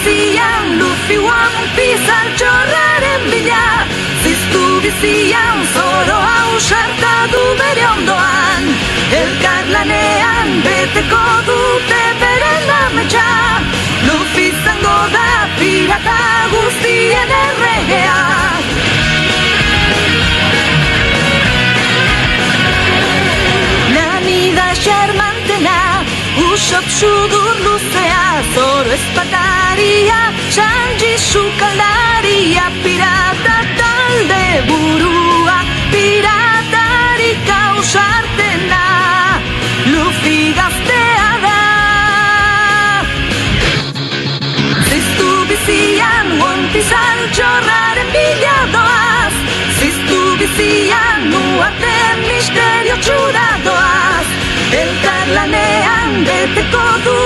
bizian Luffy One Piece altxorraren bila. Ziztu bizian zoro ausarta du bere ondoan. Elkarlanean beteko dute beren ametsa. Luffy izango da pirata guztien erregea. Xermantena, Usopp sudur luzea, Zoro espataria, Sanji sukaldaria, pirata talde burua, piratarik ausartena, Luffy gaztea da. Ziztu bizian, One Piece altxorraren bila doaz, Ziztu bizian, Uarte misterio txura doaz. Elkarlanean beteko du